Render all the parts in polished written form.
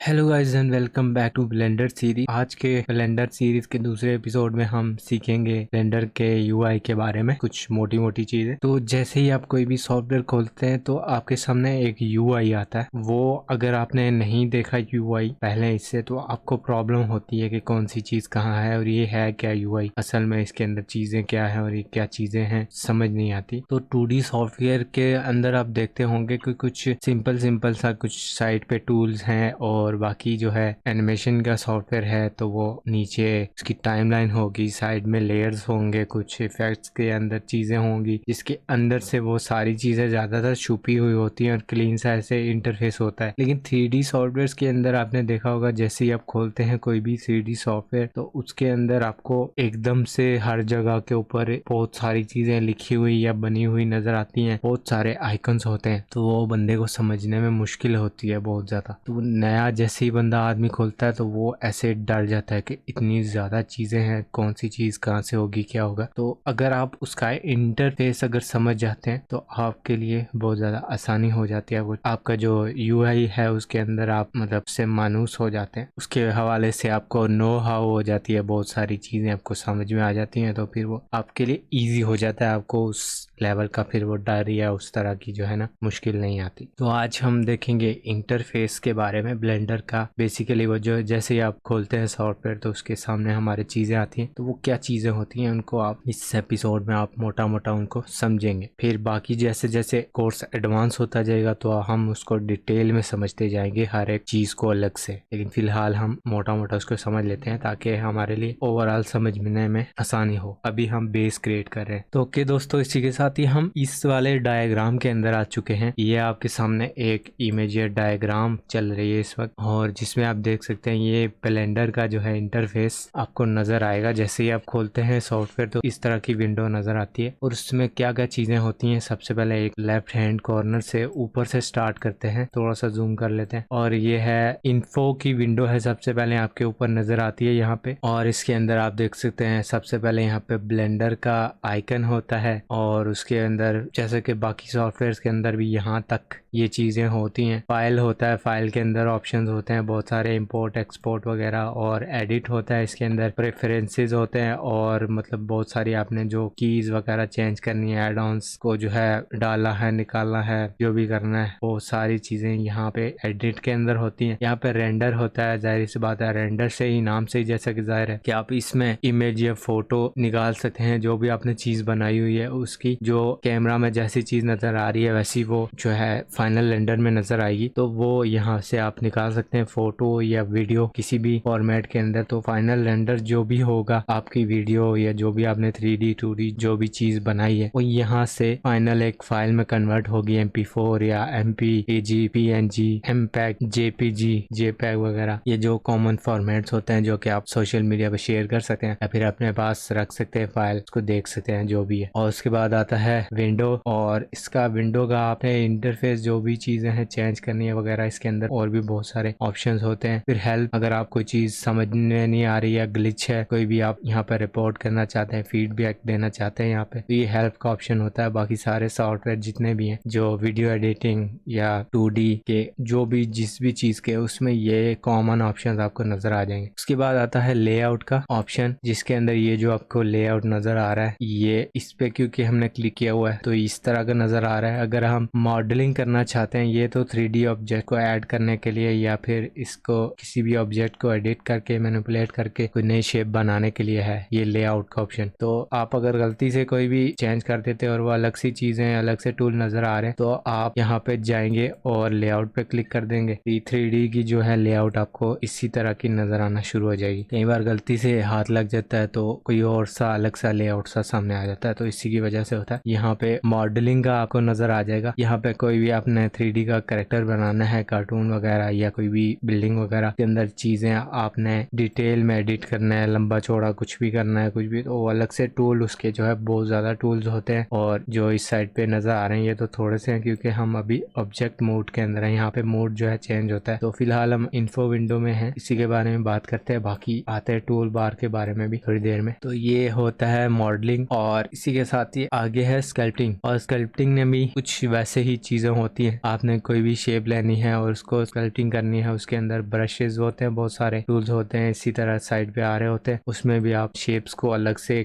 Hello guys and welcome back to blender series. आज के blender series के दूसरे एपिसोड में हम सीखेंगे ब्लेंडर के यूआई के बारे में कुछ मोटी मोटी चीजें। तो जैसे ही आप कोई भी सॉफ्टवेयर खोलते हैं तो आपके सामने एक यूआई आता है। वो अगर आपने नहीं देखा यूआई पहले इससे तो आपको प्रॉब्लम होती है कि कौन सी चीज कहाँ है और ये है क्या यूआई, असल में इसके अंदर चीजें क्या है और ये क्या चीजें हैं समझ नहीं आती। तो 2D सॉफ्टवेयर के अंदर आप देखते होंगे कि कुछ सिंपल सा कुछ साइड पे टूल्स हैं और बाकी जो है एनिमेशन का सॉफ्टवेयर है तो वो नीचे उसकी टाइमलाइन होगी, साइड में लेयर्स होंगे, कुछ इफेक्ट्स के अंदर चीजें होंगी जिसके अंदर से वो सारी चीजें ज्यादातर छुपी हुई होती हैं और क्लीन सा ऐसे इंटरफेस होता है। लेकिन 3D सॉफ्टवेयर के अंदर आपने देखा होगा जैसे ही आप खोलते हैं कोई भी 3D सॉफ्टवेयर तो उसके अंदर आपको एकदम से हर जगह के ऊपर बहुत सारी चीजें लिखी हुई या बनी हुई नजर आती हैं, बहुत सारे आइकन्स होते हैं तो वो बंदे को समझने में मुश्किल होती है बहुत ज्यादा। तो नया जैसे ही बंदा आदमी खोलता है तो वो ऐसे डर जाता है कि इतनी ज्यादा चीजें हैं, कौन सी चीज कहाँ से होगी क्या होगा। तो अगर आप उसका इंटरफेस अगर समझ जाते हैं तो आपके लिए बहुत ज्यादा आसानी हो जाती है। आपका जो यूआई है उसके अंदर आप मतलब से मानूस हो जाते हैं, उसके हवाले से आपको नो हाउ हो जाती है, बहुत सारी चीजें आपको समझ में आ जाती हैं तो फिर वो आपके लिए ईजी हो जाता है, आपको उस लेवल का फिर वो डर या उस तरह की जो है ना मुश्किल नहीं आती। तो आज हम देखेंगे इंटरफेस के बारे में ब्लेंडर का। बेसिकली वो जो जैसे ही आप खोलते हैं सॉफ्टवेयर तो उसके सामने हमारे चीजें आती हैं, तो वो क्या चीजें होती हैं उनको आप इस एपिसोड में आप मोटा मोटा उनको समझेंगे। फिर बाकी जैसे जैसे कोर्स एडवांस होता जाएगा तो हम उसको डिटेल में समझते जाएंगे हर एक चीज को अलग से, लेकिन फिलहाल हम मोटा मोटा उसको समझ लेते हैं ताकि हमारे लिए ओवरऑल समझने में आसानी हो। अभी हम बेस क्रिएट कर रहे हैं। तो ओके दोस्तों, इसी के साथ ही हम इस वाले डायग्राम के अंदर आ चुके हैं। ये आपके सामने एक इमेज या डायग्राम चल रही है इस वक्त और जिसमें आप देख सकते हैं ये ब्लेंडर का जो है इंटरफेस आपको नजर आएगा। जैसे ही आप खोलते हैं सॉफ्टवेयर तो इस तरह की विंडो नजर आती है और उसमें क्या क्या चीजें होती हैं। सबसे पहले एक लेफ्ट हैंड कॉर्नर से ऊपर से स्टार्ट करते हैं, थोड़ा सा जूम कर लेते हैं और ये है इन्फो की विंडो है, सबसे पहले आपके ऊपर नजर आती है यहाँ पे। और इसके अंदर आप देख सकते हैं सबसे पहले यहाँ पे ब्लेंडर का आइकन होता है और उसके अंदर जैसे कि बाकी सॉफ्टवेयर के अंदर भी यहाँ तक ये चीजें होती हैं। फाइल होता है, फाइल के अंदर ऑप्शंस होते हैं बहुत सारे, इंपोर्ट एक्सपोर्ट वगैरह, और एडिट होता है इसके अंदर, प्रेफरेंसेस होते हैं और मतलब बहुत सारी आपने जो कीज वगैरह चेंज करनी है, एड ऑन्स को जो है डालना है निकालना है, जो भी करना है वो सारी चीजें यहाँ पे एडिट के अंदर होती हैं। यहाँ पे रेंडर होता है, जाहिर सी बात है रेंडर से ही नाम से ही जैसा कि जाहिर है कि आप इसमें इमेज या फोटो निकाल सकते हैं, जो भी आपने चीज बनाई हुई है उसकी जो कैमरा में जैसी चीज नजर आ रही है वैसी वो जो है फाइनल रेंडर में नजर आएगी। तो वो यहाँ से आप निकाल सकते हैं फोटो या वीडियो किसी भी फॉर्मेट के अंदर। तो फाइनल रेंडर जो भी होगा आपकी वीडियो या जो भी आपने 3D 2D जो भी चीज बनाई है वो यहाँ से फाइनल एक फाइल में कन्वर्ट होगी, MP4 या MPEG, PNG, MPEG, JPG, JPEG वगैरह, ये जो कॉमन फॉर्मेट्स होते हैं जो कि आप सोशल मीडिया पर शेयर कर सकते हैं या फिर अपने पास रख सकते हैं, फाइल उसको देख सकते हैं जो भी है। और उसके बाद आता है विंडो और इसका विंडो का आपने इंटरफेस जो भी चीजें हैं चेंज करनी है वगैरह, इसके अंदर और भी बहुत सारे ऑप्शंस होते हैं। फिर हेल्प, अगर आप कोई चीज समझ में नहीं आ रही है, ग्लिच है कोई भी, आप यहाँ पे रिपोर्ट करना चाहते हैं, फीडबैक देना चाहते हैं यहाँ पे, तो ये हेल्प का ऑप्शन होता है। बाकी सारे सॉफ्टवेयर जितने भी हैं जो वीडियो एडिटिंग या 2D के जो भी जिस भी चीज के उसमें ये कॉमन ऑप्शन आपको नजर आ जाएंगे। उसके बाद आता है लेआउट का ऑप्शन, जिसके अंदर ये जो आपको लेआउट नजर आ रहा है ये इस पे क्योंकि हमने क्लिक किया हुआ है तो इस तरह का नजर आ रहा है। अगर हम मॉडलिंग करना चाहते हैं, ये तो 3D ऑब्जेक्ट को ऐड करने के लिए या फिर इसको किसी भी ऑब्जेक्ट को एडिट करके मैनिपुलेट करके कोई नई शेप बनाने के लिए है ये लेआउट का ऑप्शन। तो आप अगर गलती से कोई भी चेंज कर देते और वो अलग सी चीजें अलग से टूल नजर आ रहे हैं तो आप यहाँ पे जाएंगे और लेआउट पे क्लिक कर देंगे। 3D की जो है लेआउट आपको इसी तरह की नजर आना शुरू हो जाएगी। कई बार गलती से हाथ लग जाता है तो कोई और सा अलग सा लेआउट सा सामने आ जाता है, तो इसी की वजह से होता है। यहाँ पे मॉडलिंग का आपको नजर आ जाएगा। यहाँ पे कोई भी आपने 3D का कैरेक्टर बनाना है, कार्टून वगैरह या कोई भी बिल्डिंग वगैरह के अंदर चीजें आपने डिटेल में एडिट करना है, लंबा चौड़ा कुछ भी करना है कुछ भी, तो अलग से टूल उसके जो है बहुत ज्यादा टूल्स होते हैं। और जो इस साइड पे नजर आ रहे हैं ये तो थोड़े से हैं क्योंकि हम अभी ऑब्जेक्ट मोड के अंदर है, यहाँ पे मोड जो है चेंज होता है। तो फिलहाल हम इन्फो विंडो में है, इसी के बारे में बात करते हैं। बाकी आते हैं टूल बार के बारे में भी थोड़ी देर में। तो ये होता है मॉडलिंग और इसी के साथ ही आगे है स्कल्पटिंग। और स्कल्पटिंग में भी कुछ वैसे ही चीजें होती हैं, आपने कोई भी शेप लेनी है और उसको स्कल्पटिंग करने करनी है उसके अंदर ब्रशेज होते हैं, बहुत सारे टूल्स होते हैं इसी तरह साइड पे आ रहे होते हैं। उसमें भी आप शेप्स को अलग से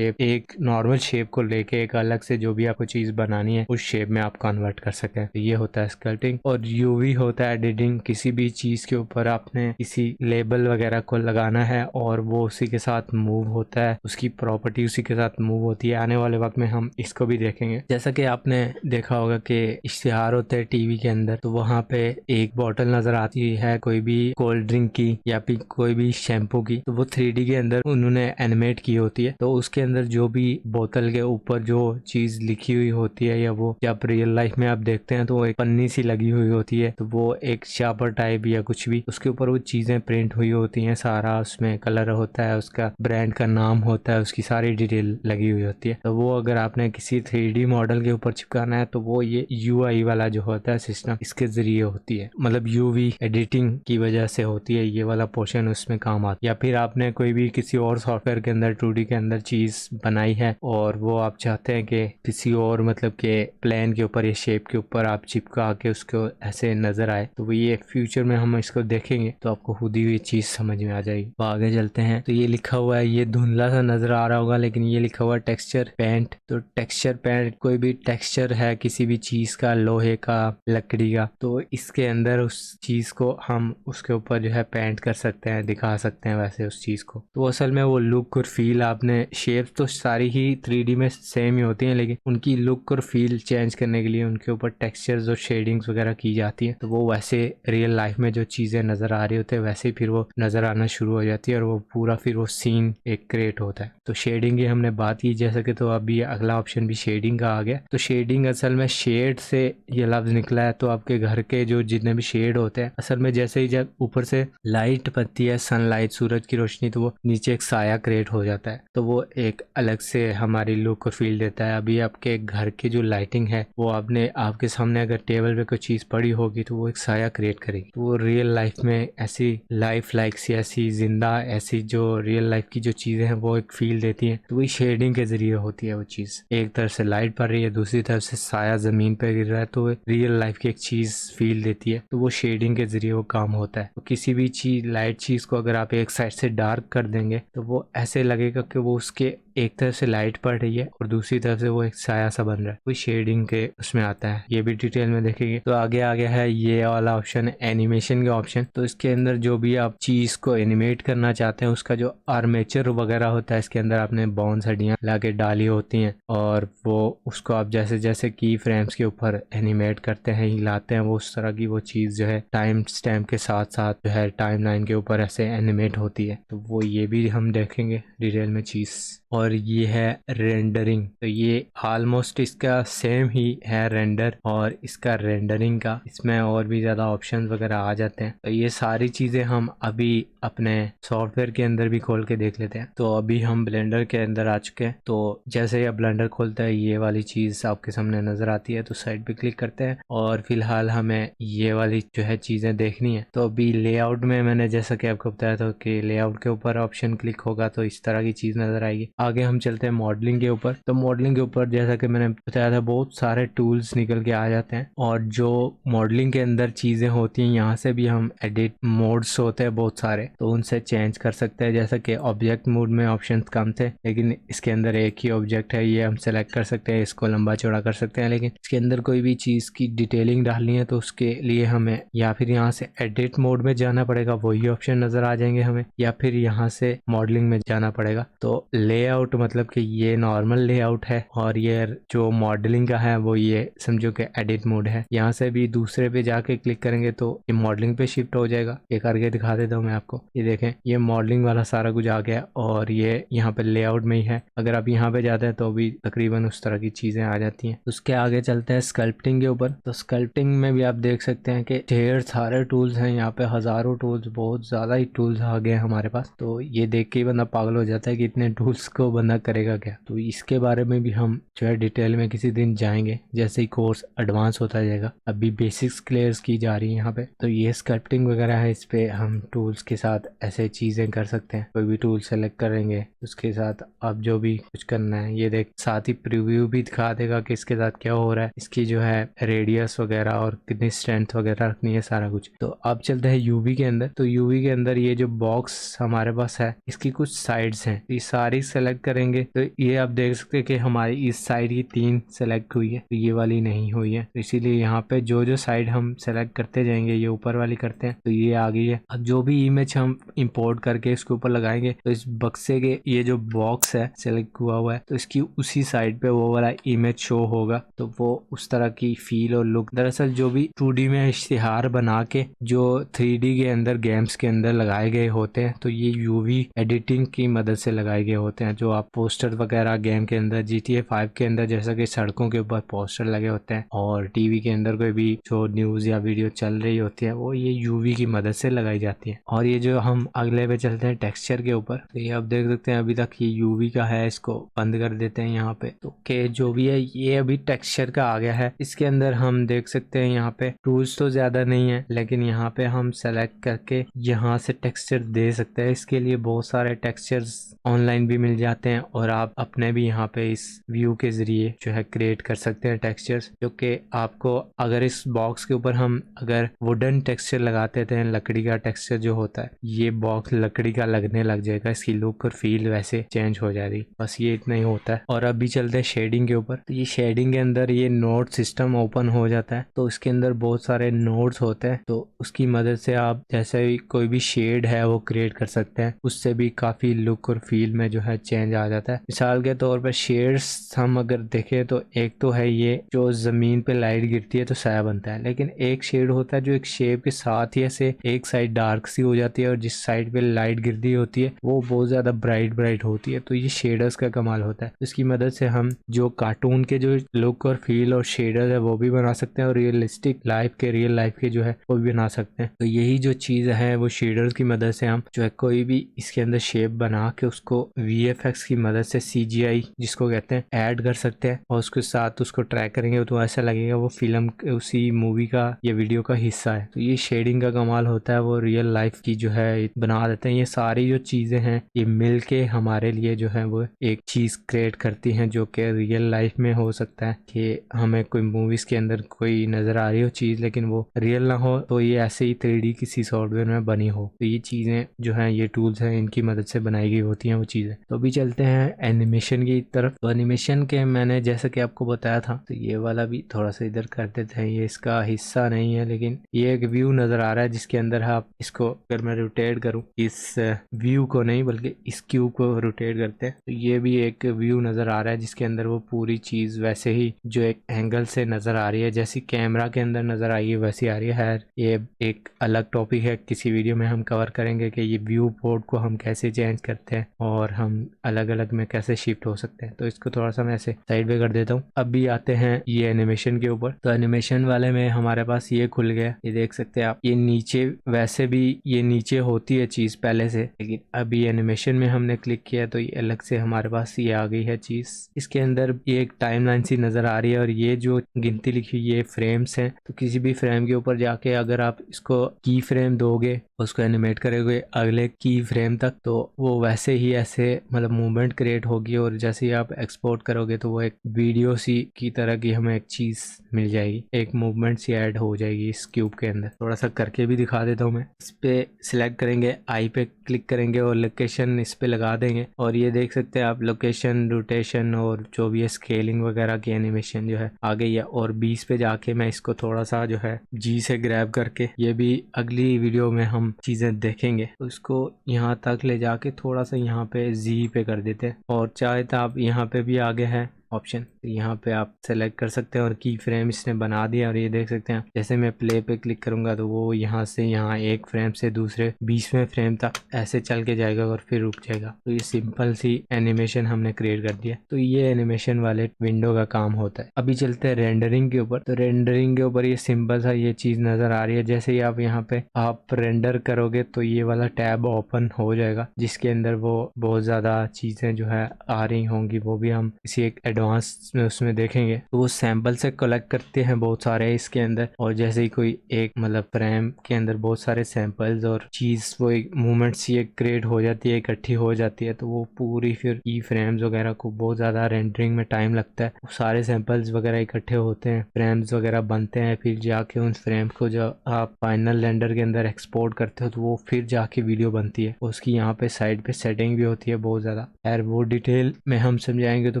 एक नॉर्मल शेप को लेके एक अलग से जो भी आपको चीज बनानी है उस शेप में आप कन्वर्ट कर सकें। तो ये होता है स्कल्पटिंग। और यूवी होता है एडिटिंग। किसी भी चीज के ऊपर आपने किसी लेबल वगैरह को लगाना है और वो उसी के साथ मूव होता है, उसकी प्रॉपर्टी उसी के साथ मूव होती है। आने वाले वक्त में हम इसको भी देखेंगे। जैसा कि आपने देखा होगा कि इश्तिहार होते हैं टीवी के अंदर, तो वहाँ पे एक बॉटल नजर आती है कोई भी कोल्ड ड्रिंक की या फिर कोई भी शैम्पू की, तो वो 3D के अंदर उन्होंने एनिमेट की होती है। तो उसके अंदर जो भी बोतल के ऊपर जो चीज लिखी हुई होती है या वो जब रियल लाइफ में आप देखते हैं तो वो एक पन्नी सी लगी हुई होती है, तो वो एक शापर टाइप या कुछ भी उसके ऊपर वो चीजें प्रिंट हुई होती हैं। सारा उसमें कलर होता है, उसका ब्रांड का नाम होता है, उसकी सारी डिटेल लगी हुई होती है। तो वो अगर आपने किसी 3D मॉडल के ऊपर चिपकाना है तो वो ये UI वाला जो होता है सिस्टम, इसके जरिए होती है। मतलब UV एडिटिंग की वजह से होती है ये वाला पोर्शन, उसमें काम आता है। या फिर आपने कोई भी किसी और सॉफ्टवेयर के अंदर 2D के अंदर चीज बनाई है और वो आप चाहते हैं कि किसी और मतलब के प्लान के ऊपर या शेप के ऊपर आप चिपका के उसको ऐसे नजर आए, तो वो ये फ्यूचर में हम इसको देखेंगे तो आपको खुद ही ये चीज समझ में आ जाएगी। तो आगे चलते हैं। तो ये लिखा हुआ है, ये धुंधला सा नजर आ रहा होगा लेकिन ये लिखा हुआ है टेक्सचर पेंट। तो टेक्सचर पेंट कोई भी टेक्सचर है किसी भी चीज का, लोहे का, लकड़ी का, तो इसके अंदर उस चीज को हम उसके ऊपर जो है पेंट कर सकते हैं, दिखा सकते हैं वैसे उस चीज को। तो असल में वो लुक और फील, आपने शेप्स तो सारी ही 3D में सेम ही होती हैं लेकिन उनकी लुक और फील चेंज करने के लिए उनके ऊपर टेक्सचर्स और शेडिंग्स वगैरह की जाती है। तो वो वैसे रियल लाइफ में जो चीजें नजर आ रही होती है वैसे ही फिर वो नजर आना शुरू हो जाती है और वो पूरा फिर वो सीन एक क्रिएट होता है। तो शेडिंग की हमने बात की जैसा कि, तो अभी अगला ऑप्शन भी शेडिंग का आ गया। तो शेडिंग असल में शेड से ये लफ्ज निकला है। तो आपके घर के जो जितने भी शेड होते हैं, असल में जैसे ही जब ऊपर से लाइट पड़ती है, सनलाइट, सूरज की रोशनी, तो वो नीचे एक साया क्रिएट हो जाता है। तो वो एक अलग से हमारी लुक और फील देता है। अभी आपके घर की जो लाइटिंग है वो आपके सामने अगर टेबल पे कोई चीज पड़ी होगी तो वो एक साया क्रिएट करेगी। तो वो रियल लाइफ में ऐसी लाइफ लाइक सी, ऐसी जिंदा, ऐसी जो रियल लाइफ की जो चीजें हैं वो एक फील देती हैं। तो वही शेडिंग के जरिए होती है वो चीज। एक तरफ से लाइट पड़ रही है, दूसरी तरफ से साया जमीन पे गिर रहा है, तो रियल लाइफ की एक चीज फील देती है। तो वो शेडिंग के जरिए वो काम होता है। तो किसी भी चीज, लाइट चीज को अगर आप एक साइड से डार्क कर देंगे तो वो ऐसे लगेगा कि वो उसके एक तरफ से लाइट पड़ रही है और दूसरी तरफ से वो एक साया सा बन रहा है। वो शेडिंग के उसमें आता है, ये भी डिटेल में देखेंगे। तो आगे आगे है ये वाला ऑप्शन, एनिमेशन का ऑप्शन। तो इसके अंदर जो भी आप चीज को एनिमेट करना चाहते हैं उसका जो आर्मेचर वगैरह होता है, इसके अंदर आपने बोन्स हड्डियां लाके डाली होती हैं और वो उसको आप जैसे जैसे की फ्रेम्स के ऊपर एनिमेट करते हैं, हिलाते हैं, वो उस तरह की वो चीज जो है टाइम स्टैम्प के साथ साथ जो है टाइम लाइन के ऊपर ऐसे एनिमेट होती है। तो वो ये भी हम देखेंगे डिटेल में चीज। और ये है रेंडरिंग। तो ये ऑलमोस्ट इसका सेम ही है रेंडर और इसका रेंडरिंग का, इसमें और भी ज़्यादा ऑप्शंस वगैरह आ जाते हैं। तो ये सारी चीज़ें हम अभी अपने सॉफ्टवेयर के अंदर भी खोल के देख लेते हैं। तो अभी हम ब्लेंडर के अंदर आ चुके हैं। तो जैसे ही आप ब्लेंडर खोलते हैं ये वाली चीज़ आपके सामने नज़र आती है। तो साइड पे क्लिक करते हैं और फिलहाल हमें ये वाली जो है चीज़ें देखनी है। तो अभी लेआउट में मैंने जैसा कि आपको बताया था कि लेआउट के ऊपर ऑप्शन क्लिक होगा तो इस तरह की चीज़ नज़र आएगी। आगे हम चलते हैं मॉडलिंग के ऊपर। तो मॉडलिंग के ऊपर जैसा कि मैंने बताया था बहुत सारे टूल्स निकल के आ जाते हैं और जो मॉडलिंग के अंदर चीज़ें होती हैं यहाँ से भी हम एडिट मोड्स होते हैं बहुत सारे, तो उनसे चेंज कर सकते हैं। जैसा कि ऑब्जेक्ट मोड में ऑप्शन कम थे लेकिन इसके अंदर एक ही ऑब्जेक्ट है, ये हम सेलेक्ट कर सकते हैं, इसको लंबा चौड़ा कर सकते हैं। लेकिन इसके अंदर कोई भी चीज़ की डिटेलिंग डालनी है तो उसके लिए हमें या फिर यहाँ से एडिट मोड में जाना पड़ेगा, वही ऑप्शन नज़र आ जाएंगे हमें, या फिर यहाँ से मॉडलिंग में जाना पड़ेगा। तो लेआउट मतलब कि ये नॉर्मल लेआउट है और ये जो मॉडलिंग का है वो ये समझो कि एडिट मोड है। यहाँ से भी दूसरे पे जाके क्लिक करेंगे तो ये मॉडलिंग पे शिफ्ट हो जाएगा। ये करके दिखा देता हूँ मैं आपको। ये देखें ये मॉडलिंग वाला सारा कुछ आ गया और ये यहाँ पे लेआउट में ही है। अगर आप यहाँ पे जाते हैं तो भी तकरीबन उस तरह की चीजें आ जाती हैं। उसके आगे चलते हैं स्कल्पटिंग के ऊपर। तो स्कल्पटिंग में भी आप देख सकते हैं कि ढेर सारे टूल्स हैं यहाँ पे, हजारों टूल्स, बहुत ज्यादा ही टूल्स आ गए हमारे पास। तो ये देख के ही बंदा पागल हो जाता है कि इतने टूल्स को बंदा करेगा क्या। तो इसके बारे में भी हम जो है डिटेल में किसी दिन जाएंगे जैसे ही कोर्स एडवांस होता जाएगा। अभी बेसिक्स क्लियर की जा रही है यहाँ पे। तो ये स्कल्पटिंग वगैरह है, इस पे हम टूल्स के साथ साथ ऐसे चीजें कर सकते हैं। कोई भी टूल सेलेक्ट करेंगे उसके साथ आप जो भी कुछ करना है, ये देख साथ ही प्रीव्यू भी दिखा देगा कि इसके साथ क्या हो रहा है, इसकी जो है रेडियस वगैरह और कितनी स्ट्रेंथ वगैरह रखनी है, सारा कुछ। तो अब चलते हैं यूवी के अंदर। तो यूवी के अंदर ये जो बॉक्स हमारे पास है इसकी कुछ साइड्स हैं, ये सारी सेलेक्ट करेंगे तो ये आप देख सकते हैं कि हमारी इस साइड की 3 सेलेक्ट हुई है, तो ये वाली नहीं हुई है। तो इसीलिए यहाँ पे जो जो साइड हम सेलेक्ट करते जाएंगे, ये ऊपर वाली करते हैं तो ये आ गई है। अब जो भी इमेज हम इंपोर्ट करके इसके ऊपर लगाएंगे तो इस बक्से के ये जो बॉक्स है सेलेक्ट हुआ है तो इसकी उसी साइड पे वो वाला इमेज शो होगा, तो वो उस तरह की फील और लुक। दरअसल जो भी 2D में इश्तिहार बना के जो 3D के अंदर गेम्स के अंदर लगाए गए होते हैं तो ये यूवी एडिटिंग की मदद से लगाए गए होते हैं। जो आप पोस्टर वगैरह गेम के अंदर GTA 5 के अंदर जैसा कि सड़कों के ऊपर पोस्टर लगे होते हैं और टीवी के अंदर कोई भी जो न्यूज या वीडियो चल रही होती है वो ये यूवी की मदद से लगाई जाती है। और ये जो हम अगले पे चलते हैं टेक्सचर के ऊपर, तो ये आप देख सकते हैं अभी तक ये यूवी का है, इसको बंद कर देते हैं यहाँ पे। तो के जो भी है ये अभी टेक्सचर का आ गया है। इसके अंदर हम देख सकते हैं यहाँ पे टूल्स तो ज्यादा नहीं है, लेकिन यहाँ पे हम सेलेक्ट करके यहाँ से टेक्सचर दे सकते हैं। इसके लिए बहुत सारे टेक्सचर्स ऑनलाइन भी मिल जाते हैं और आप अपने भी यहाँ पे इस व्यू के जरिए जो है क्रिएट कर सकते हैं टेक्सचर्स, जो कि आपको अगर इस बॉक्स के ऊपर हम अगर वुडन टेक्सचर लगाते थे, लकड़ी का टेक्सचर जो होता है, ये बॉक्स लकड़ी का लगने लग जाएगा, इसकी लुक और फील वैसे चेंज हो जाएगी। बस ये इतना ही होता है। और अभी चलते हैं शेडिंग के ऊपर। तो ये शेडिंग के अंदर ये नोड सिस्टम ओपन हो जाता है, तो इसके अंदर बहुत सारे नोड्स होते हैं, तो उसकी मदद से आप जैसे कोई भी शेड है वो क्रिएट कर सकते हैं, उससे भी काफी लुक और फील में जो है चेंज आ जाता है। मिसाल के तौर पर शेड्स हम अगर देखें तो एक तो है ये जो जमीन पे लाइट गिरती है तो साया बनता है, लेकिन एक शेड होता है जो एक शेप के साथ ही ऐसे एक साइड डार्क सी हो जाती है और जिस साइड पे लाइट गिरती होती है वो बहुत ज्यादा ब्राइट होती है। तो ये शेडर्स का कमाल होता है। इसकी मदद से हम जो कार्टून के जो लुक और फील और शेडर है वो भी बना सकते हैं और रियलिस्टिक लाइफ के रियल लाइफ के जो है वो भी बना सकते हैं। तो यही जो चीज है वो शेडर्स की मदद से हम जो है कोई भी इसके अंदर शेप बना के उसको VFX की मदद से CGI जिसको कहते हैं ऐड कर सकते हैं और उसके साथ उसको ट्रैक करेंगे तो ऐसा लगेगा वो फिल्म उसी मूवी का या वीडियो का हिस्सा है। तो ये शेडिंग का कमाल होता है, वो रियल लाइफ की जो है बना देते हैं। ये सारी जो चीजें हैं ये मिल के हमारे लिए जो है वो एक चीज क्रिएट करती हैं जो कि रियल लाइफ में हो सकता है कि हमें कोई मूवीज के अंदर कोई नजर आ रही हो चीज लेकिन वो रियल ना हो, तो ये ऐसे ही 3D किसी सॉफ्टवेयर में बनी हो। तो ये चीजें जो है ये टूल्स हैं इनकी मदद से बनाई गई होती हैं वो चीजें। तो अभी चलते हैं एनिमेशन की तरफ। तो एनिमेशन के मैंने जैसा कि आपको बताया था, तो ये वाला भी थोड़ा सा इधर कर देते हैं, ये इसका हिस्सा नहीं है लेकिन ये एक व्यू नजर आ रहा है जिसके अंदर आप इसको अगर मैं रोटेट करूं, इस व्यू को नहीं बल्कि इस क्यूब को रोटेट करते हैं तो ये भी एक व्यू नजर आ रहा है जिसके अंदर वो पूरी चीज वैसे ही जो एक एंगल से नजर आ रही है, जैसी कैमरा के अंदर नजर आई है वैसी आ रही है। ये एक अलग टॉपिक है, किसी वीडियो में हम कवर करेंगे कि ये व्यू पोर्ट को हम कैसे चेंज करते हैं और हम अलग अलग में कैसे शिफ्ट हो सकते हैं। तो इसको थोड़ा सा मैं ऐसे साइड पे कर देता हूँ। अभी आते हैं ये एनिमेशन के ऊपर। तो एनिमेशन वाले में हमारे पास ये खुल गया, ये देख सकते हैं आप। ये नीचे वैसे भी ये नीचे होती है चीज पहले से, लेकिन अभी एनिमेशन में हमने क्लिक किया तो ये अलग से हमारे पास ये आ गई है चीज। इसके अंदर ये एक टाइमलाइन सी नजर आ रही है और ये जो गिनती लिखी ये फ्रेम्स हैं। तो किसी भी फ्रेम के ऊपर जाके अगर आप इसको की फ्रेम दोगे, उसको एनिमेट करोगे अगले की फ्रेम तक, तो वो वैसे ही ऐसे मतलब मूवमेंट क्रिएट होगी और जैसे ही आप एक्सपोर्ट करोगे तो वो एक वीडियो सी की तरह की हमें एक चीज मिल जाएगी, एक मूवमेंट सी ऐड हो जाएगी इस क्यूब के अंदर। थोड़ा सा करके भी दिखा देता हूँ मैं। इस पे सिलेक्ट करेंगे, आई पे क्लिक करेंगे और लोकेशन इस पे लगा देंगे और ये देख सकते हैं आप लोकेशन, रोटेशन और जो भी है स्केलिंग वगैरह की एनिमेशन जो है आ गई है। और 20 पे जाके मैं इसको थोड़ा सा जो है जी से ग्रैब करके, ये भी अगली वीडियो में हम चीजें देखेंगे, तो इसको यहाँ तक ले जाके थोड़ा सा यहाँ पे जी पे कर देते हैं। और चाहे तो आप यहाँ पे भी आगे है ऑप्शन, तो यहाँ पे आप सेलेक्ट कर सकते हैं और की फ्रेम इसने बना दिया। और ये देख सकते हैं जैसे मैं प्ले पे क्लिक करूंगा तो वो यहाँ से यहाँ एक फ्रेम से दूसरे 20वें फ्रेम तक ऐसे चल के जाएगा और फिर रुक जाएगा। तो ये सिंपल सी एनिमेशन हमने क्रिएट कर दिया। तो ये एनिमेशन वाले विंडो का काम होता है। अभी चलते हैं रेंडरिंग के ऊपर। तो रेंडरिंग के ऊपर ये सिंपल सा ये चीज नजर आ रही है। जैसे ही आप यहाँ पे आप रेंडर करोगे तो ये वाला टैब ओपन हो जाएगा जिसके अंदर वो बहुत ज्यादा चीजें जो है आ रही होंगी, वो भी हम इसी एक एडवांस में उसमें देखेंगे तो वो सैंपल से कलेक्ट करते हैं बहुत सारे इसके अंदर, और जैसे ही कोई एक मतलब फ्रेम के अंदर बहुत सारे सैंपल्स और चीज वो एक मूवमेंट्स ये क्रिएट हो जाती है, इकट्ठी हो जाती है, तो वो पूरी फिर की फ्रेम्स वगैरह को बहुत ज़्यादा रेंडरिंग में टाइम लगता है। वो सारे सैंपल्स वगैरह इकट्ठे होते हैं, फ्रेम्स वगैरह बनते हैं, फिर जाके उन फ्रेम्स को जब आप फाइनल रेंडर के अंदर एक्सपोर्ट करते हो तो वो फिर जाके वीडियो बनती है। उसकी यहाँ पे साइड पे सेटिंग भी होती है बहुत ज़्यादा। यार वो डिटेल में हम समझाएंगे तो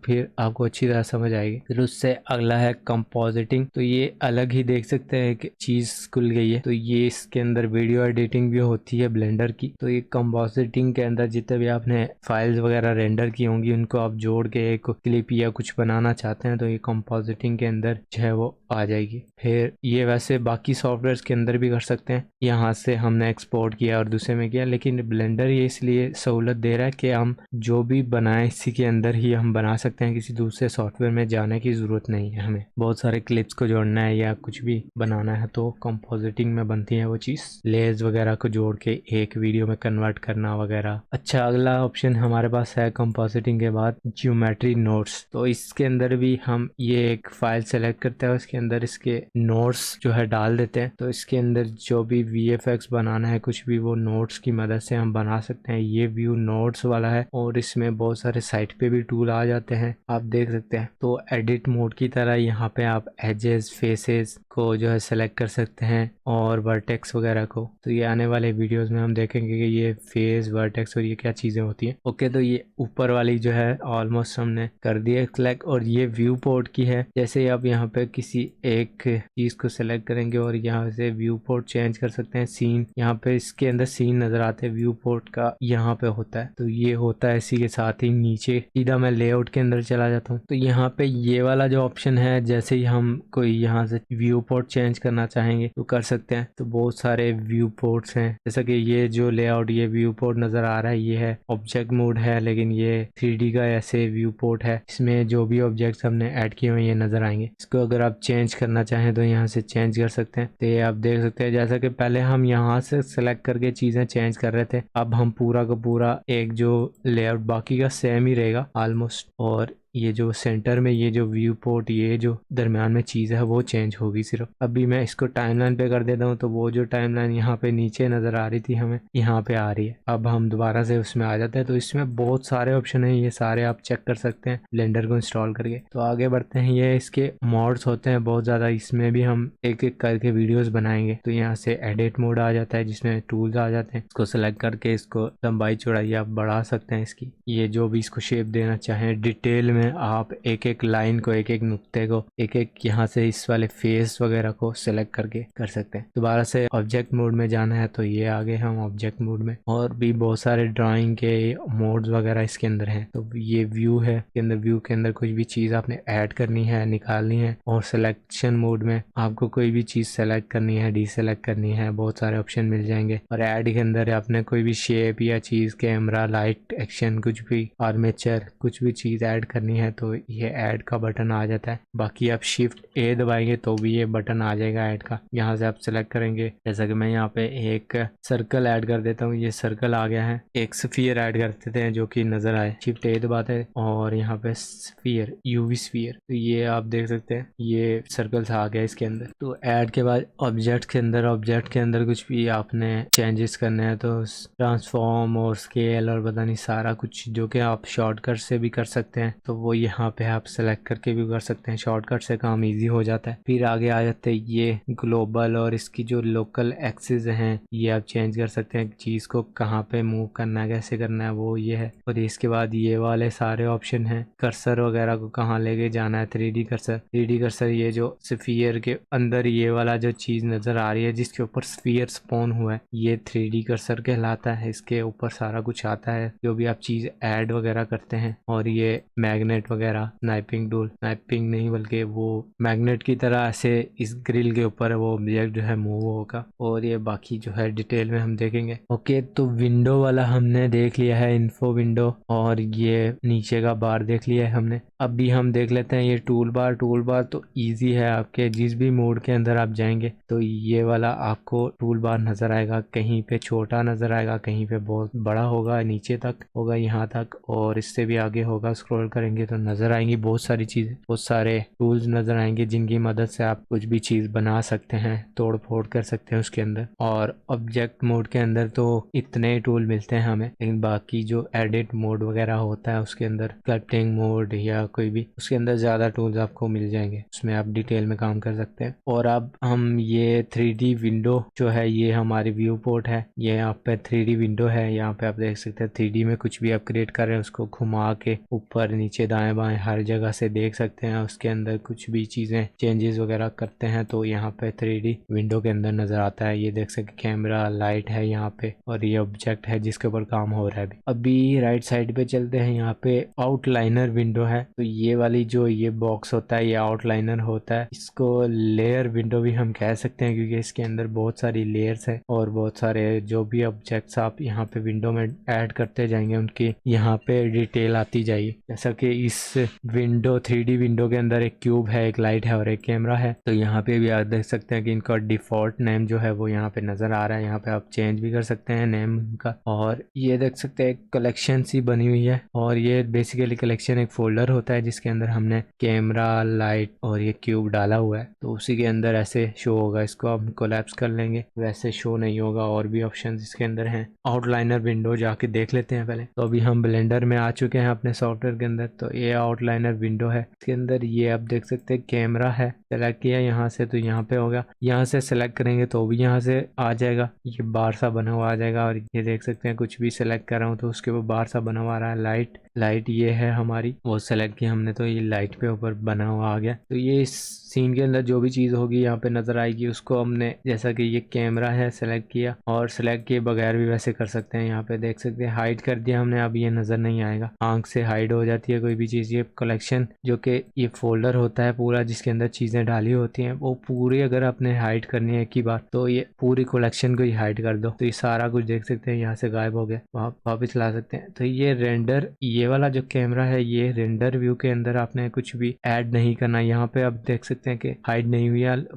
फिर आपको अच्छी तरह समझ आएगी। फिर उससे अगला है कंपोजिटिंग। तो ये अलग ही देख सकते हैं कि चीज़ खुल गई है। तो ये इसके अंदर वीडियो एडिटिंग भी होती है ब्लेंडर की। तो ये कंपोजिटिंग के अंदर जितने भी आपने फाइल्स वगैरह रेंडर की होंगी उनको आप जोड़ के एक क्लिप या कुछ बनाना चाहते हैं तो ये कंपोजिटिंग के अंदर जो है वो आ जाएगी। फिर ये वैसे बाकी सॉफ्टवेयर के अंदर भी कर सकते हैं। यहाँ से हमने एक्सपोर्ट किया और दूसरे में किया, लेकिन ब्लेंडर ये इसलिए सहूलत दे रहा है कि हम जो भी बनाए इसी के अंदर ही हम बना सकते हैं, किसी दूसरे सॉफ्टवेयर में जाने की ज़रूरत नहीं है। हमें बहुत सारे क्लिप्स को जोड़ना है या कुछ भी बनाना है तो कंपोजिटिंग में बनती है वो चीज़, लेयर्स वगैरह को जोड़ के एक वीडियो में कन्वर्ट करना वगैरह। अच्छा, अगला ऑप्शन हमारे पास है कंपोजिटिंग के बाद ज्योमेट्री नोट्स। तो इसके अंदर भी हम ये एक फाइल सेलेक्ट करते हैं, उसके अंदर इसके नोट्स जो है डाल देते हैं। तो इसके अंदर जो भी VFX बनाना है कुछ भी वो नोट्स की मदद से हम बना सकते हैं। ये व्यू नोट्स वाला है और इसमें बहुत सारे साइट पे भी टूल आ जाते हैं, आप देख सकते हैं। तो एडिट मोड की तरह यहाँ पे आप एजेस फेसेस को जो है सेलेक्ट कर सकते हैं और वर्टेक्स वगैरह को। तो ये आने वाले वीडियोस में हम देखेंगे कि ये फेस वर्टेक्स और ये क्या चीज़ें होती हैं। ओके, तो ये ऊपर वाली जो है ऑलमोस्ट हमने कर दी है सेलेक्ट, और ये व्यू पोर्ट की है। जैसे ही आप यहाँ पे किसी एक चीज़ को सेलेक्ट करेंगे और यहाँ से व्यू पोर्ट चेंज कर सकते हैं। सीन यहाँ पे इसके अंदर सीन नज़र आते हैं, व्यू पोर्ट का यहाँ पे होता है। तो ये होता है इसी के साथ ही नीचे सीधा मैं लेआउट के अंदर चला जाता हूँ। तो यहाँ पे ये वाला जो ऑप्शन है, जैसे ही हम कोई यहाँ से व्यू पोर्ट चेंज करना चाहेंगे तो कर सकते हैं। तो बहुत सारे व्यू पोर्ट्स हैं, जैसा कि ये जो लेआउट ये व्यू पोर्ट नज़र आ रहा है ये है ऑब्जेक्ट मोड है, लेकिन ये 3D का ऐसे व्यू पोर्ट है। इसमें जो भी ऑब्जेक्ट्स हमने ऐड किए हुए ये नज़र आएंगे। इसको अगर आप चेंज करना चाहें तो यहाँ से चेंज कर सकते हैं। तो ये आप देख सकते हैं जैसा कि पहले हम यहाँ से सेलेक्ट करके चीज़ें चेंज कर रहे थे, अब हम पूरा का पूरा एक जो लेआउट बाकी का सेम ही रहेगा ऑलमोस्ट, और ये जो सेंटर में ये जो व्यू पोर्ट ये जो दरमियान में चीज़ है वो चेंज होगी सिर्फ। अभी मैं इसको टाइमलाइन पे कर देता हूँ तो वो जो टाइमलाइन यहाँ पे नीचे नज़र आ रही थी हमें यहाँ पे आ रही है। अब हम दोबारा से उसमें आ जाते हैं। तो इसमें बहुत सारे ऑप्शन हैं, ये सारे आप चेक कर सकते हैं ब्लेंडर को इंस्टॉल करके। तो आगे बढ़ते हैं। ये इसके मॉड्स होते हैं बहुत ज़्यादा, इसमें भी हम एक एक करके वीडियोस बनाएंगे। तो यहाँ से एडिट मोड आ जाता है जिसमें टूल्स आ जाते हैं, इसको सेलेक्ट करके इसको लंबाई चौड़ाई आप बढ़ा सकते हैं इसकी। ये जो भी इसको शेप देना चाहें डिटेल में आप एक एक लाइन को एक एक नुक्ते को एक एक यहाँ से इस वाले फेस वगैरह को सेलेक्ट करके कर सकते हैं। दोबारा से ऑब्जेक्ट मोड में जाना है तो ये आगे हम ऑब्जेक्ट मोड में, और भी बहुत सारे ड्राइंग के मोड्स वगैरह इसके अंदर हैं। तो ये व्यू है, इसके अंदर व्यू के अंदर कुछ भी चीज़ आपने ऐड करनी है निकालनी है, और सिलेक्शन मोड में आपको कोई भी चीज़ सेलेक्ट करनी है डीसेलेक्ट करनी है, बहुत सारे ऑप्शन मिल जाएंगे। और ऐड के अंदर आपने कोई भी शेप या चीज़ कैमरा लाइट एक्शन कुछ भी आर्मेचर कुछ भी चीज़ ऐड करनी है तो ये ऐड का बटन आ जाता है। बाकी आप शिफ्ट A दबाएंगे तो भी ये बटन आ जाएगा ऐड का। यहाँ से आप सेलेक्ट करेंगे, जैसा कि मैं यहाँ पे एक सर्कल ऐड कर देता हूँ, ये सर्कल आ गया है। एक स्फीयर ऐड कर देते हैं जो कि नजर आए, शिफ्ट A दबाते हैं और यहाँ पे स्फीयर UV स्फीयर, तो ये आप देख सकते हैं ये सर्कल्स आ गया इसके अंदर। तो ऐड के बाद ऑब्जेक्ट के अंदर कुछ भी आपने चेंजेस करने हैं तो ट्रांसफॉर्म और स्केल और पता नहीं सारा कुछ जो कि आप शॉर्टकट से भी कर सकते हैं, तो वो यहाँ पे आप सेलेक्ट करके भी कर सकते हैं। शॉर्टकट से काम इजी हो जाता है। फिर आगे आ जाते हैं ये ग्लोबल और इसकी जो लोकल एक्सिस हैं ये आप चेंज कर सकते हैं, चीज़ को कहाँ पे मूव करना है कैसे करना है वो ये है। और इसके बाद ये वाले सारे ऑप्शन हैं, कर्सर वगैरह को कहाँ लेके जाना है, 3D कर्सर ये जो स्फीयर के अंदर ये वाला जो चीज़ नज़र आ रही है जिसके ऊपर स्फीयर स्पॉन हुआ है ये 3D कर्सर कहलाता है। इसके ऊपर सारा कुछ आता है जो भी आप चीज़ ऐड वगैरह करते हैं। और ये मैग्नेट वगैरह स्नाइपिंग टूल, स्नाइपिंग नहीं बल्कि वो मैग्नेट की तरह ऐसे इस ग्रिल के ऊपर वो ऑब्जेक्ट जो है मूव होगा। और ये बाकी जो है डिटेल में हम देखेंगे। ओके, तो विंडो वाला हमने देख लिया है, इन्फो विंडो, और ये नीचे का बार देख लिया है हमने। अभी हम देख लेते हैं ये टूल बार तो इजी है, आपके जिस भी मोड के अंदर आप जाएंगे तो ये वाला आपको टूल बार नजर आएगा, कहीं पे छोटा नजर आएगा कहीं पे बहुत बड़ा होगा, नीचे तक होगा यहाँ तक, और इससे भी आगे होगा। स्क्रॉल करेंगे करेंगे तो नज़र आएंगी बहुत सारी चीज़ें, बहुत सारे टूल्स नज़र आएंगे जिनकी मदद से आप कुछ भी चीज़ बना सकते हैं, तोड़ फोड़ कर सकते हैं उसके अंदर। और ऑब्जेक्ट मोड के अंदर तो इतने टूल मिलते हैं हमें, लेकिन बाकी जो एडिट मोड वगैरह होता है उसके अंदर, स्कल्पटिंग मोड या कोई भी, उसके अंदर ज़्यादा टूल्स आपको मिल जाएंगे, उसमें आप डिटेल में काम कर सकते हैं। और अब हम ये 3D विंडो जो है ये हमारी व्यू पोर्ट है, ये यहाँ पे 3D विंडो है। यहाँ पे आप देख सकते हैं 3D में कुछ भी आप क्रिएट कर रहे हैं उसको घुमा के ऊपर नीचे दाएं बाएं हर जगह से देख सकते हैं। उसके अंदर कुछ भी चीज़ें चेंजेस वगैरह करते हैं तो यहाँ पे 3D विंडो के अंदर नज़र आता है। ये देख सकते कैमरा, लाइट है यहाँ पे, और ये ऑब्जेक्ट है जिसके ऊपर काम हो रहा है। अभी राइट साइड पे चलते हैं, यहाँ पे आउटलाइनर विंडो है। तो ये वाली जो ये बॉक्स होता है ये आउटलाइनर होता है। इसको लेयर विंडो भी हम कह सकते हैं क्योंकि इसके अंदर बहुत सारी लेयर्स है और बहुत सारे जो भी ऑब्जेक्ट्स आप यहाँ पे विंडो में ऐड करते जाएंगे उनकी यहाँ पे डिटेल आती जाएगी। जैसा कि इस विंडो 3D विंडो के अंदर एक क्यूब है, एक लाइट है और एक कैमरा है। तो यहाँ पे भी आप देख सकते हैं कि इनका डिफॉल्ट नेम जो है वो यहाँ पे नजर आ रहा है। यहाँ पे आप चेंज भी कर सकते हैं नेम का। और ये देख सकते हैं कलेक्शन सी बनी हुई है, और ये बेसिकली कलेक्शन एक फोल्डर होता है जिसके अंदर हमने कैमरा, लाइट और ये क्यूब डाला हुआ है, तो उसी के अंदर ऐसे शो होगा। इसको हम कोलैप्स कर लेंगे, वैसे शो नहीं होगा। और भी ऑप्शन इसके अंदर हैं। आउटलाइनर विंडो जाके देख लेते हैं पहले। तो अभी हम ब्लेंडर में आ चुके हैं अपने सॉफ्टवेयर के अंदर। तो ये आउटलाइनर विंडो है, इसके अंदर ये आप देख सकते हैं कैमरा है, सेलेक्ट किया यहाँ से तो यहाँ पे होगा। यहाँ से सेलेक्ट करेंगे तो भी यहाँ से आ जाएगा, ये बार सा बना हुआ आ जाएगा। और ये देख सकते हैं कुछ भी सेलेक्ट कर रहा हूँ तो उसके ऊपर बार सा बना हुआ आ रहा है। लाइट ये है हमारी, वो सेलेक्ट की हमने तो ये लाइट पे ऊपर बना हुआ आ गया। तो ये इस सीन के अंदर जो भी चीज़ होगी यहाँ पे नज़र आएगी। उसको हमने जैसा कि ये कैमरा है सेलेक्ट किया, और सेलेक्ट किए बगैर भी वैसे कर सकते हैं। यहाँ पे देख सकते हैं हाइड कर दिया हमने, अब ये नज़र नहीं आएगा, आंख से हाइड हो जाती है कोई भी चीज़। ये कलेक्शन जो कि ये फोल्डर होता है पूरा जिसके अंदर चीज़ें डाली होती हैं, वो पूरी अगर आपने हाइड करनी है एक ही बार तो ये पूरी कलेक्शन को ही हाइड कर दो। तो ये सारा कुछ देख सकते हैं यहाँ से गायब हो गया, वापस ला सकते हैं। तो ये रेंडर, ये वाला जो कैमरा है ये रेंडर व्यू के अंदर आपने कुछ भी ऐड नहीं करना। यहाँ पे आप देख सकते हैं कि हाइड नहीं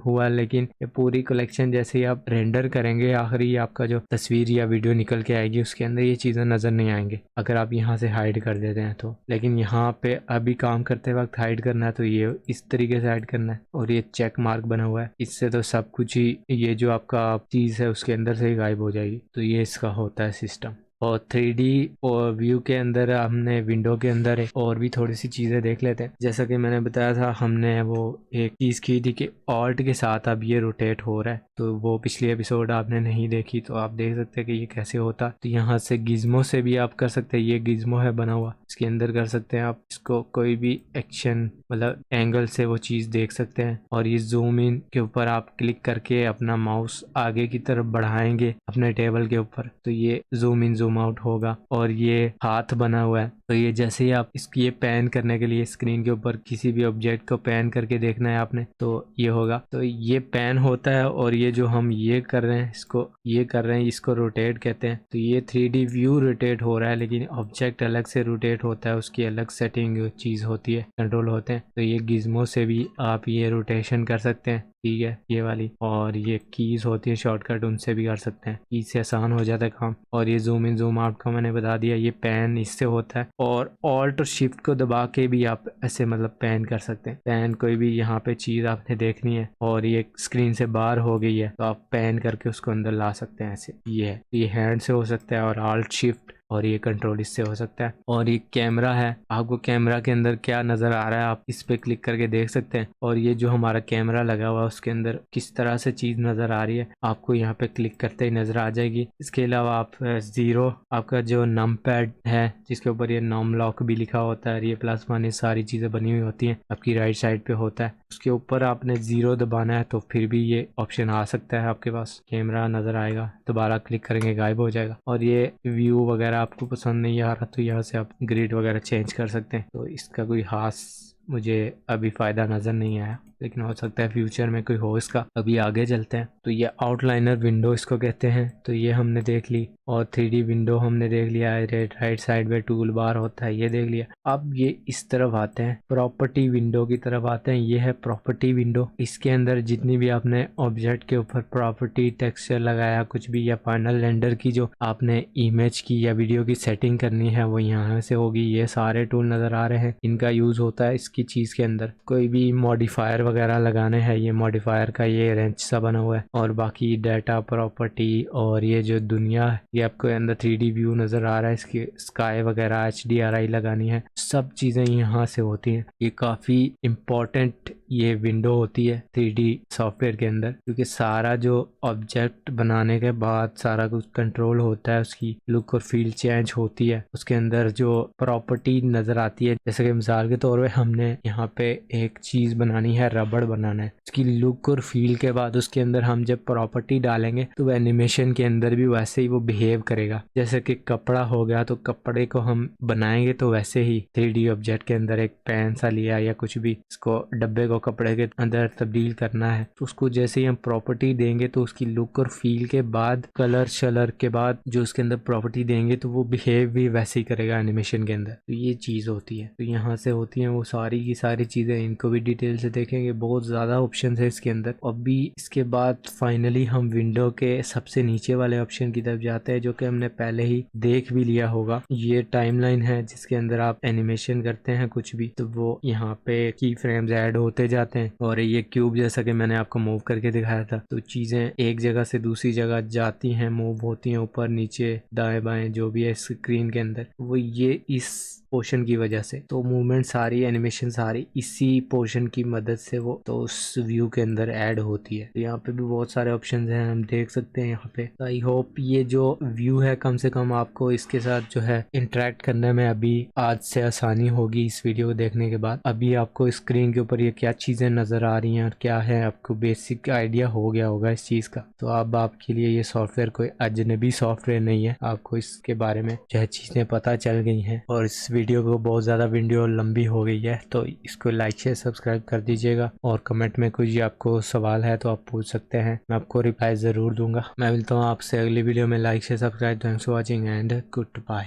हुआ, लेकिन ये पूरी कलेक्शन जैसे ही आप रेंडर करेंगे आखिरी आपका जो तस्वीर या वीडियो निकल के आएगी उसके अंदर ये चीज़ें नज़र नहीं आएंगी अगर आप यहाँ से हाइड कर देते हैं तो। लेकिन यहाँ पे अभी काम करते वक्त हाइड करना है तो ये इस तरीके से हाइड करना है। और ये चेक मार्क बना हुआ है, इससे तो सब कुछ ही ये जो आपका चीज़ है उसके अंदर से ही गायब हो जाएगी। तो ये इसका होता है सिस्टम। और 3D और व्यू के अंदर हमने विंडो के अंदर है और भी थोड़ी सी चीज़ें देख लेते हैं। जैसा कि मैंने बताया था हमने वो एक चीज़ की थी कि ऑल्ट के साथ अब ये रोटेट हो रहा है, तो वो पिछली एपिसोड आपने नहीं देखी तो आप देख सकते हैं कि ये कैसे होता। तो यहाँ से गिज्मो से भी आप कर सकते हैं, ये गिज्मो है बना हुआ, इसके अंदर कर सकते हैं आप इसको कोई भी एक्शन मतलब एंगल से वो चीज़ देख सकते हैं। और ये जूम इन के ऊपर आप क्लिक करके अपना माउस आगे की तरफ बढ़ाएंगे अपने टेबल के ऊपर तो ये जूम इन जूम आउट होगा। और ये हाथ बना हुआ है, तो ये जैसे ही आप इसकी ये पैन करने के लिए स्क्रीन के ऊपर किसी भी ऑब्जेक्ट को पैन करके देखना है आपने तो ये होगा, तो ये पैन होता है। और ये जो हम ये कर रहे हैं इसको ये कर रहे हैं इसको रोटेट कहते हैं। तो ये 3D व्यू रोटेट हो रहा है, लेकिन ऑब्जेक्ट अलग से रोटेट होता है, उसकी अलग सेटिंग चीज़ होती है, कंट्रोल होते हैं। तो ये गिज्मो से भी आप ये रोटेशन कर सकते हैं, ठीक है ये वाली। और ये कीज होती है शॉर्टकट, उनसे भी कर सकते हैं, कीज से आसान हो जाता है काम। और ये जूम इन जूम आउट का मैंने बता दिया, ये पैन इससे होता है। और ऑल्ट और शिफ्ट को दबा के भी आप ऐसे मतलब पैन कर सकते हैं। पैन कोई भी यहाँ पे चीज़ आपने देखनी है और ये स्क्रीन से बाहर हो गई है तो आप पैन करके उसको अंदर ला सकते हैं ऐसे। ये हैंड से हो सकता है और ऑल्ट शिफ्ट और ये कंट्रोल इससे हो सकता है। और ये कैमरा है, आपको कैमरा के अंदर क्या नज़र आ रहा है आप इस पे क्लिक करके देख सकते हैं। और ये जो हमारा कैमरा लगा हुआ है उसके अंदर किस तरह से चीज़ नज़र आ रही है आपको यहाँ पे क्लिक करते ही नज़र आ जाएगी। इसके अलावा आप ज़ीरो आपका जो नम पैड है जिसके ऊपर ये नॉम लॉक भी लिखा होता है, ये प्लस वन, ये सारी चीज़ें बनी हुई होती हैं आपकी राइट साइड पे होता है, उसके ऊपर आपने ज़ीरो दबाना है तो फिर भी ये ऑप्शन आ सकता है आपके पास, कैमरा नज़र आएगा, दोबारा क्लिक करेंगे गायब हो जाएगा। और ये व्यू वगैरह आपको पसंद नहीं आ रहा तो यहाँ से आप ग्रिड वगैरह चेंज कर सकते हैं। तो इसका कोई खास मुझे अभी फ़ायदा नज़र नहीं आया। लेकिन हो सकता है फ्यूचर में कोई हो इसका। अभी आगे चलते हैं। तो ये आउटलाइनर विंडो इसको कहते हैं। तो ये हमने देख ली, और 3D विंडो हमने देख लिया है। राइट साइड में टूल बार होता है, ये देख लिया। अब ये इस तरफ आते हैं, प्रॉपर्टी विंडो की तरफ आते हैं। ये है प्रॉपर्टी विंडो। इसके अंदर जितनी भी आपने ऑब्जेक्ट के ऊपर प्रॉपर्टी टेक्सचर लगाया कुछ भी, या फाइनल रेंडर की जो आपने इमेज की या वीडियो की सेटिंग करनी है वो यहाँ से होगी। ये सारे टूल नजर आ रहे हैं, इनका यूज होता है इसकी चीज के अंदर। कोई भी मॉडिफायर वगैरह लगाने हैं, ये मॉडिफायर का ये रेंच सा बना हुआ है। और बाकी डाटा, प्रॉपर्टी, और ये जो दुनिया है, ये आपको अंदर 3D व्यू नजर आ रहा है। इसकी स्काई वगैरह HDRI लगानी है, सब चीजें यहाँ से होती हैं। ये काफी इम्पोर्टेंट ये विंडो होती है 3D सॉफ्टवेयर के अंदर, क्योंकि सारा जो ऑब्जेक्ट बनाने के बाद सारा कुछ कंट्रोल होता है, उसकी लुक और फील चेंज होती है। उसके अंदर जो प्रॉपर्टी नजर आती है, जैसे कि मिसाल के तौर पे हमने यहाँ पे एक चीज बनानी है, रबड़ बनाना है, उसकी लुक और फील के बाद उसके अंदर हम जब प्रॉपर्टी डालेंगे तो एनिमेशन के अंदर भी वैसे ही वो बिहेव करेगा। जैसे कि कपड़ा हो गया, तो कपड़े को हम बनाएंगे तो वैसे ही 3D ऑब्जेक्ट के अंदर एक पेन सा लिया या कुछ भी, इसको डब्बे को कपड़े के अंदर तब्दील करना है, तो उसको जैसे ही हम प्रॉपर्टी देंगे तो उसकी लुक और फील के बाद, कलर शलर के बाद जो उसके अंदर प्रॉपर्टी देंगे तो वो बिहेव भी वैसे ही करेगा एनिमेशन के अंदर। तो ये चीज होती है। तो यहाँ से होती है वो सारी की सारी चीजें, इनको भी डिटेल से देखेंगे। बहुत ज्यादा ऑप्शन है इसके अंदर। अभी इसके बाद फाइनली हम विंडो के सबसे नीचे वाले ऑप्शन की तरफ जाते हैं, जो कि हमने पहले ही देख भी लिया होगा। ये टाइमलाइन है जिसके अंदर आप एनिमेशन करते हैं कुछ भी, तो वो यहाँ पे की फ्रेम्स ऐड होते जाते हैं। और ये क्यूब जैसा कि मैंने आपको मूव करके दिखाया था, तो चीजें एक जगह से दूसरी जगह जाती हैं, मूव होती हैं, ऊपर नीचे दाएं बाएं जो भी है स्क्रीन के अंदर, वो ये इस पोर्शन की वजह से। तो मूवमेंट सारी, एनिमेशन सारी इसी पोर्शन की मदद से वो तो उस व्यू के अंदर ऐड होती है। तो यहाँ पे भी बहुत सारे ऑप्शंस हैं, हम देख सकते हैं यहाँ पे। आई होप ये जो व्यू है कम से कम आपको इसके साथ जो है इंटरेक्ट करने में अभी आज से आसानी होगी इस वीडियो को देखने के बाद। अभी आपको स्क्रीन के ऊपर ये क्या चीजें नजर आ रही हैं और क्या है, आपको बेसिक आइडिया हो गया होगा इस चीज का। तो अब आपके लिए ये सॉफ्टवेयर कोई अजनबी सॉफ्टवेयर नहीं है, आपको इसके बारे में जो है चीजें पता चल गई हैं। और इस वीडियो को बहुत ज़्यादा वीडियो लंबी हो गई है, तो इसको लाइक शेयर सब्सक्राइब कर दीजिएगा। और कमेंट में कुछ आपको सवाल है तो आप पूछ सकते हैं, मैं आपको रिप्लाई ज़रूर दूंगा। मैं मिलता हूँ आपसे अगली वीडियो में। Like share subscribe. Thanks for watching and good bye.